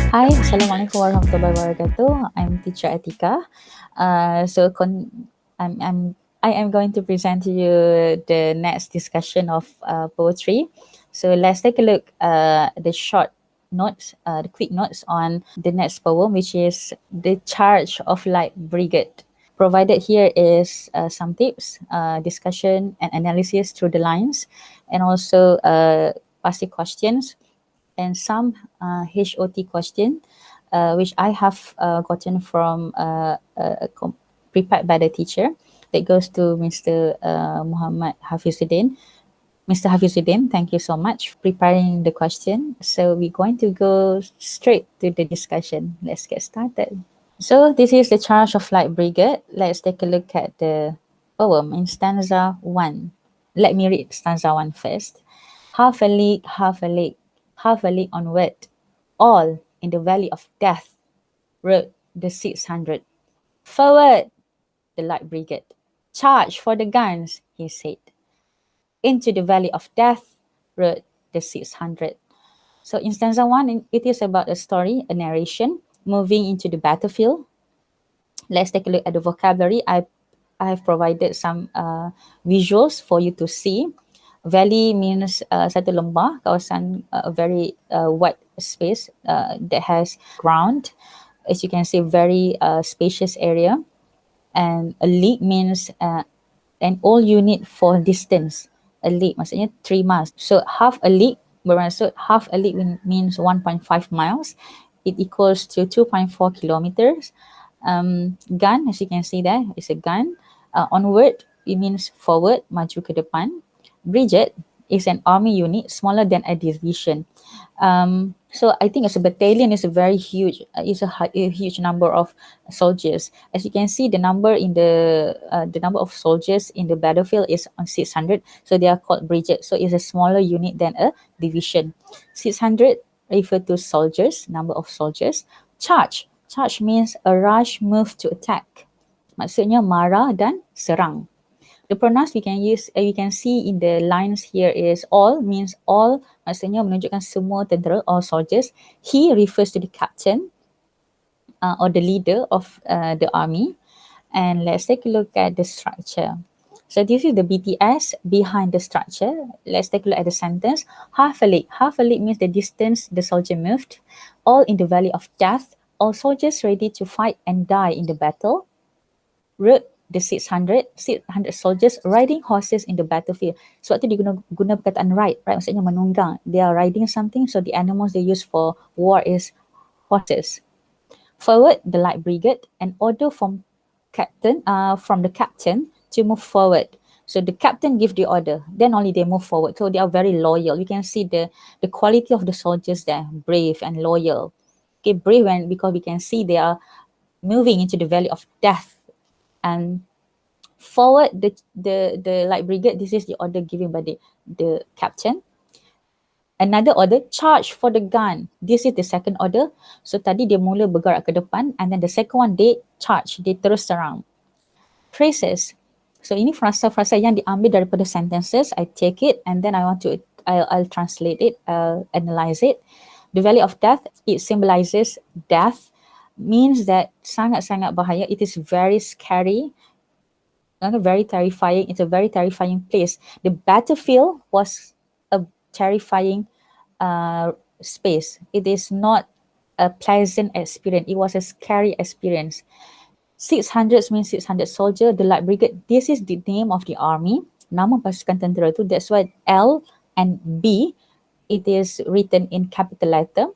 Hi, Assalamualaikum warahmatullahi wabarakatuh. I'm teacher Atikah. I am going to present to you the next discussion of poetry. So let's take a look the short notes, the quick notes on the next poem, which is The Charge of Light Brigade. Provided here is some tips, discussion and analysis through the lines, and also passing questions and some HOT question, which I have gotten from prepared by the teacher. That goes to Mr. Muhammad Hafizuddin. Mr. Hafizuddin, thank you so much for preparing the question. So we're going to go straight to the discussion. Let's get started. So this is the Charge of Light Brigade. Let's take a look at the poem in stanza 1. Let me read stanza 1 first. Half a league, half a league onward, all in the valley of death, rode the 600. Forward, the Light Brigade. Charge for the guns, he said. Into the valley of death, rode the 600. So in stanza 1, it is about a story, a narration, moving into the battlefield. Let's take a look at the vocabulary. I have provided some visuals for you to see. Valley means satu lembah, kawasan a very wide space that has ground. As you can see, very spacious area. And a league means an all unit for distance. A league maksudnya 3 miles. So half a league bermaksud half a league means 1.5 miles. It equals to 2.4 kilometers. Gun, as you can see there, is a gun. Onward, it means forward, maju ke depan. Brigade is an army unit smaller than a division. So I think as a battalion is a very huge, a huge number of soldiers. As you can see, the number of soldiers in the battlefield is on 600. So they are called brigade. So it's a smaller unit than a division. 600 refer to soldiers, number of soldiers. Charge means a rush move to attack. Maksudnya marah dan serang. The pronouns we can see in the lines here is all means all, maksudnya menunjukkan semua tentera, all soldiers. He refers to the captain or the leader of the army. And let's take a look at the structure. So this is the BTS behind the structure. Let's take a look at the sentence. Half a league. Half a league means the distance the soldier moved. All in the valley of death. All soldiers ready to fight and die in the battle. Rode the 600 soldiers riding horses in the battlefield. Sebab tu dia guna perkataan ride, right? Maksudnya menunggang. They are riding something, so the animals they use for war is horses. Forward, the Light Brigade, an order from the captain to move forward. So the captain give the order, then only they move forward. So they are very loyal. You can see the quality of the soldiers there, brave and loyal. Okay, brave because we can see they are moving into the valley of death. And forward the Light Brigade, this is the order given by the captain. Another order, charge for the gun. This is the second order. So tadi dia mula bergerak ke depan, and then the second one they charge, they terus serang. Phrases. So ini frasa-frasa yang diambil daripada sentences. I take it and then I'll translate it, I'll analyze it. The valley of death, it symbolizes death, means that sangat-sangat bahaya. It is very scary, very terrifying. It's a very terrifying place. The battlefield was a terrifying space. It is not a pleasant experience. It was a scary experience. 600 means 600 soldier. The Light Brigade, this is the name of the army. Nama pasukan tentera tu. That's why L and B, it is written in capital letter.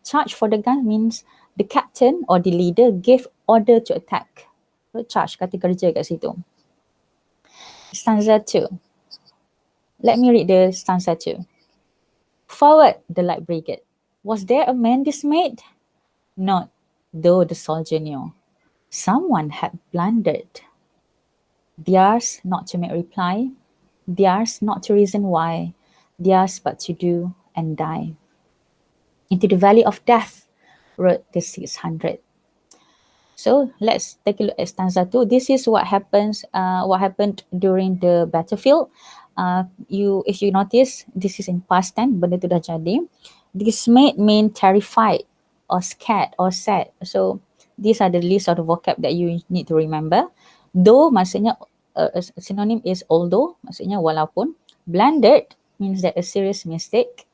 Charge for the gun means the captain or the leader gave order to attack. So charge, kata kerja kat situ. Stanza 2. Let me read the stanza 2. Forward, the Light Brigade. Was there a man dismayed? Not, though the soldier knew. Someone had blundered. Theirs not to make reply, theirs not to reason why, theirs but to do and die. Into the valley of death rode the 600. So let's take a look at stanza 2. This is what happened during the battlefield. If you notice, this is in past tense, benda tu dah jadi. Dismayed mean terrified or scared or sad. So these are the list of the vocab that you need to remember. Though maksudnya synonym is although, maksudnya walaupun. Blundered means that a serious mistake.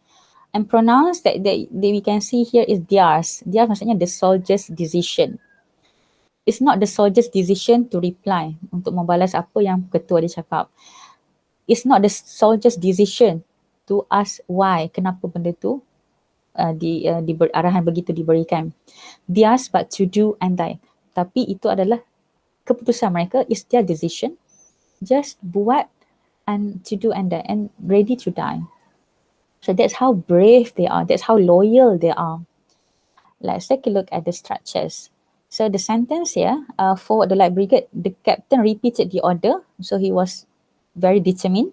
And pronouns that we can see here is theirs. Theirs maksudnya the soldier's decision. It's not the soldier's decision to reply, untuk membalas apa yang ketua dia cakap. It's not the soldier's decision to ask why, kenapa benda tu arahan begitu diberikan. Theirs but to do and die. Tapi itu adalah keputusan mereka, is their decision. Just buat and to do and die and ready to die. So that's how brave they are. That's how loyal they are. Let's take a look at the structures. So the sentence here, for the Light Brigade, the captain repeated the order. So he was very determined.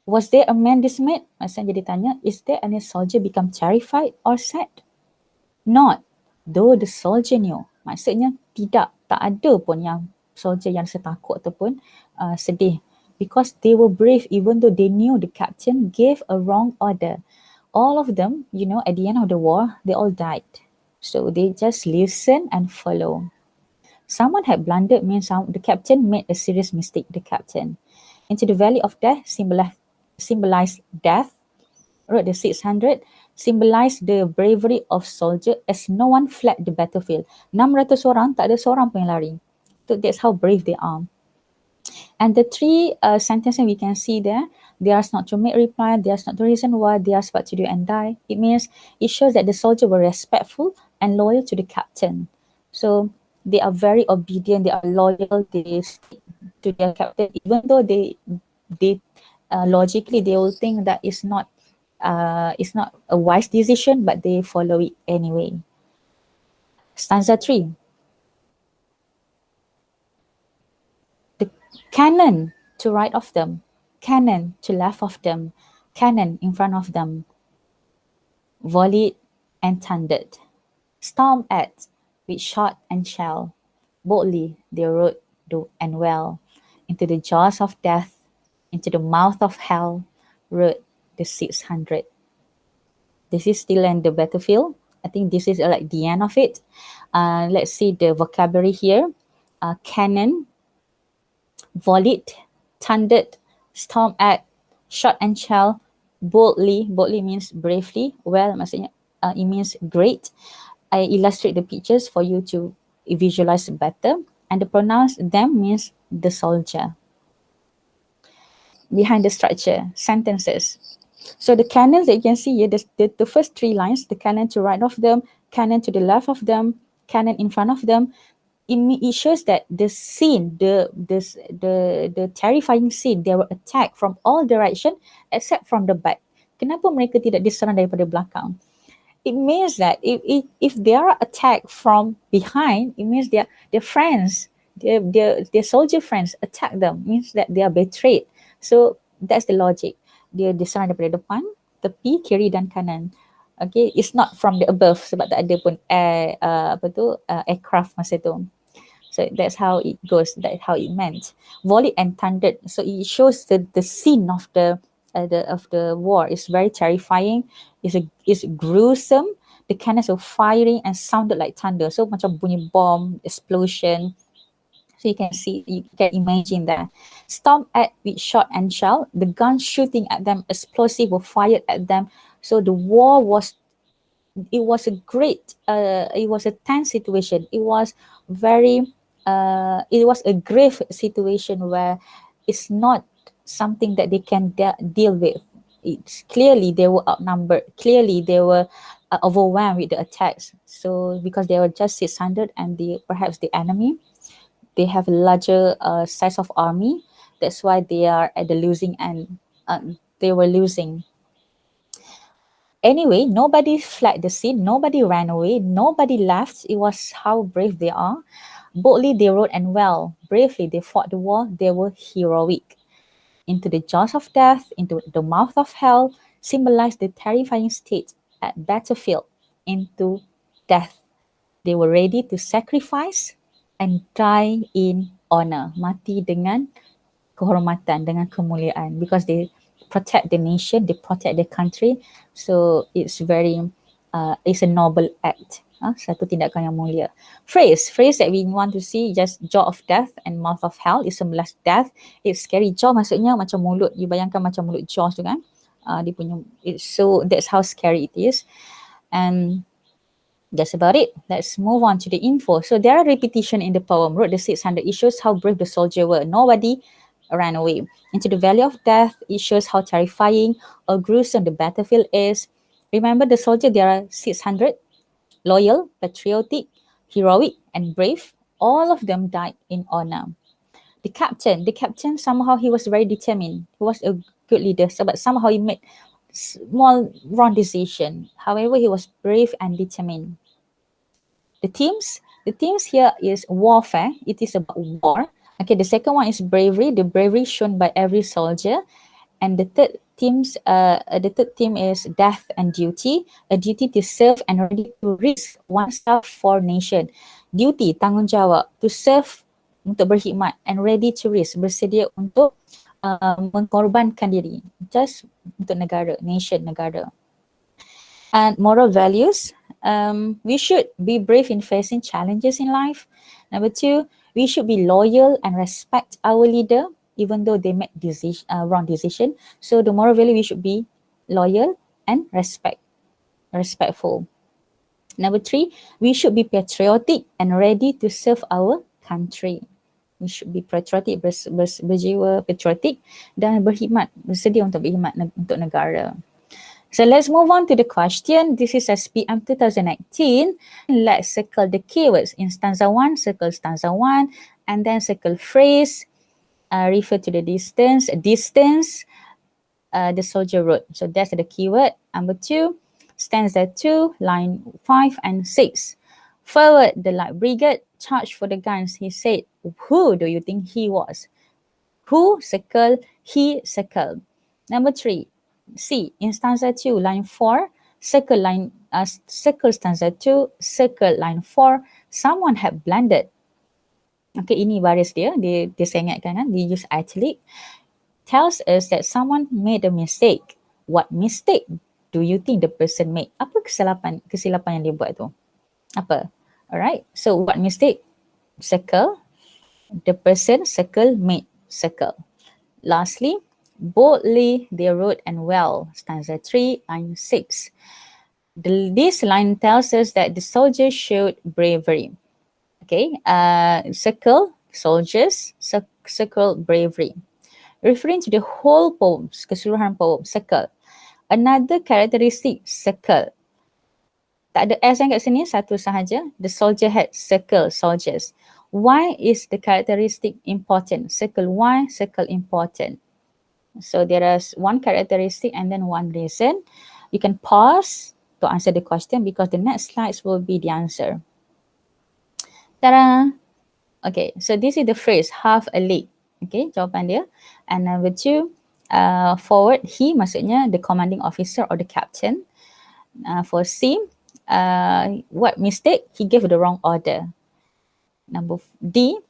Was there a man dismayed? Maksudnya dia tanya, is there any soldier become terrified or sad? Not, though the soldier knew. Maksudnya tidak, tak ada pun yang soldier yang rasa takut ataupun sedih. Because they were brave even though they knew the captain gave a wrong order. All of them, at the end of the war, they all died. So they just listen and follow. Someone had blundered means the captain made a serious mistake, the captain. Into the valley of death symbolized death. Wrote the 600, symbolized the bravery of soldier as no one fled the battlefield. 600 orang, tak ada seorang pun yang lari. So that's how brave they are. And the three sentences we can see there, theirs not to make reply, theirs not to reason why, theirs but to do and die. It shows that the soldier were respectful and loyal to the captain. So they are very obedient, they are loyal, they stick to their captain, even though they logically they will think that it's not a wise decision, but they follow it anyway. Stanza 3. The cannon to right of them, cannon to left of them, cannon in front of them, volleyed and thundered, stormed at with shot and shell. Boldly they rode and well into the jaws of death, into the mouth of hell, rode the 600. This is still in the battlefield. I think this is like the end of it. Let's see the vocabulary here. Cannon, volleyed, thundered, stormed at, shot and shell, boldly means bravely, well maksudnya it means great. I illustrate the pictures for you to visualize better. And the pronouns them means the soldier. Behind the structure, sentences. So the cannons that you can see here, the first three lines, the cannon to right of them, cannon to the left of them, cannon in front of them, it shows that the scene, the terrifying scene, they were attacked from all direction except from the back. Kenapa mereka tidak diserang daripada belakang? It means that if they are attacked from behind, it means their friends, their soldier friends attack them, means that they are betrayed. So that's the logic. Dia diserang daripada depan, tepi, kiri dan kanan. Okay, it's not from the above sebab tak ada pun aircraft masa tu. So that's how it goes. That's how it meant. Volleyed and thundered. So it shows the scene of the war is very terrifying. It's gruesome. The cannons were firing and sounded like thunder. So macam bunyi bomb, explosion. So you can see, you can imagine that. Stormed at with shot and shell. The guns shooting at them, explosive were fired at them. So the war was a tense situation. It was a grave situation where it's not something that they can deal with. It's clearly they were outnumbered. Clearly they were overwhelmed with the attacks. So because they were just 600 and perhaps the enemy, they have a larger size of army. That's why they are at the losing end. They were losing. Anyway, nobody fled the scene. Nobody ran away. Nobody left. It was how brave they are. Boldly they rode and well. Bravely they fought the war. They were heroic. Into the jaws of death, into the mouth of hell, symbolized the terrifying state at battlefield, into death. They were ready to sacrifice and die in honor. Mati dengan kehormatan, dengan kemuliaan, because they protect the nation, they protect the country. So it's a noble act. Satu tindakan yang mulia. Phrase that we want to see, just jaw of death and mouth of hell is sebelah death. It's scary. Jaw maksudnya macam mulut. You bayangkan macam mulut jaws tu kan. Dia punya, so that's how scary it is. And that's about it. Let's move on to the info. So there are repetition in the poem. Wrote the 600. It shows how brave the soldier were. Nobody ran away. Into the valley of death, it shows how terrifying or gruesome the battlefield is. Remember the soldier, there are 600. Loyal, patriotic, heroic, and brave. All of them died in honor. The captain, somehow he was very determined. He was a good leader, but somehow he made small wrong decision. However, he was brave and determined. The themes here is warfare. It is about war. Okay, the second one is bravery. The bravery shown by every soldier. And the third theme is death and duty. A duty to serve and ready to risk oneself for nation. Duty, tanggungjawab, to serve, untuk berkhidmat, and ready to risk, bersedia untuk mengorbankan diri, just untuk negara, nation, negara. And moral values, we should be brave in facing challenges in life. Number 2, we should be loyal and respect our leader, even though they make wrong decision. So the moral value, we should be loyal and respectful. Number 3, we should be patriotic and ready to serve our country. We should be patriotic, berjiwa patriotic dan berkhidmat, bersedia untuk berkhidmat untuk negara. So let's move on to the question. This is SPM 2019. Let's circle the keywords. In stanza 1, circle stanza 1, and then circle phrase, refer to the distance, the soldier wrote. So that's the keyword. Number 2, stanza 2, line 5 and 6. Forward the Light Brigade, charge for the guns, he said. Who do you think he was? Who, circle, he, circle. Number 3, C, in stanza 2, line 4, circle stanza 2, circle line 4, someone had blundered. Okay, ini baris dia saya ingatkan kan, dia use italic. Tells us that someone made a mistake. What mistake do you think the person made? Apa kesilapan yang dia buat tu? Apa? Alright, so what mistake? Circle. The person, circle, made, circle. Lastly, boldly they wrote and well, stanza 3, line 6. This line tells us that the soldiers showed bravery. Okay, circle soldiers, circle bravery. Referring to the whole poem, keseluruhan poem, circle. Another characteristic, circle. Tak ada S yang kat sini, satu sahaja. The soldier had circle soldiers. Why is the characteristic important? Circle why, circle important. So there is one characteristic and then one reason. You can pause to answer the question because the next slides will be the answer. Ta-da! Okay, so this is the phrase, half a leg. Okay, jawapan dia. And number 2, forward, he maksudnya the commanding officer or the captain. For C, what mistake? He gave the wrong order. Number D,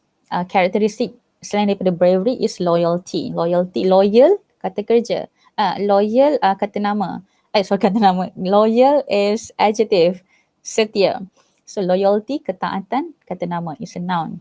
characteristic selain daripada bravery is loyalty. Loyal, kata kerja. Loyal, kata nama. Kata nama. Loyal is adjective, setia. So loyalty, ketaatan, kata nama is a noun.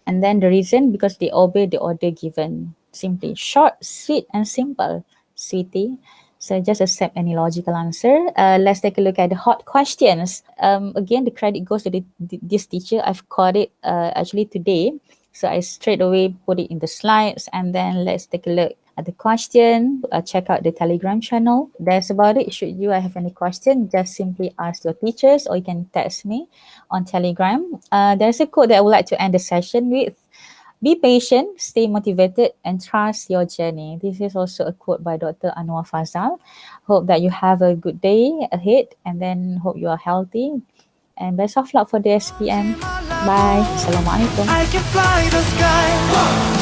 And then the reason, because they obey the order given. Simply short, sweet, and simple. Sweetie. So just accept any logical answer. Let's take a look at the hot questions. Again, the credit goes to this teacher. I've caught it actually today. So I straight away put it in the slides, and then let's take a look at the question. Check out the Telegram channel. That's about it. Should you have any question, just simply ask your teachers, or you can text me on Telegram. There's a quote that I would like to end the session with. Be patient, stay motivated, and trust your journey. This is also a quote by Dr. Anwar Fazal. Hope that you have a good day ahead, and then hope you are healthy. And best of luck for the SPM. Bye. Assalamualaikum. I can fly the sky.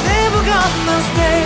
Never got no stay.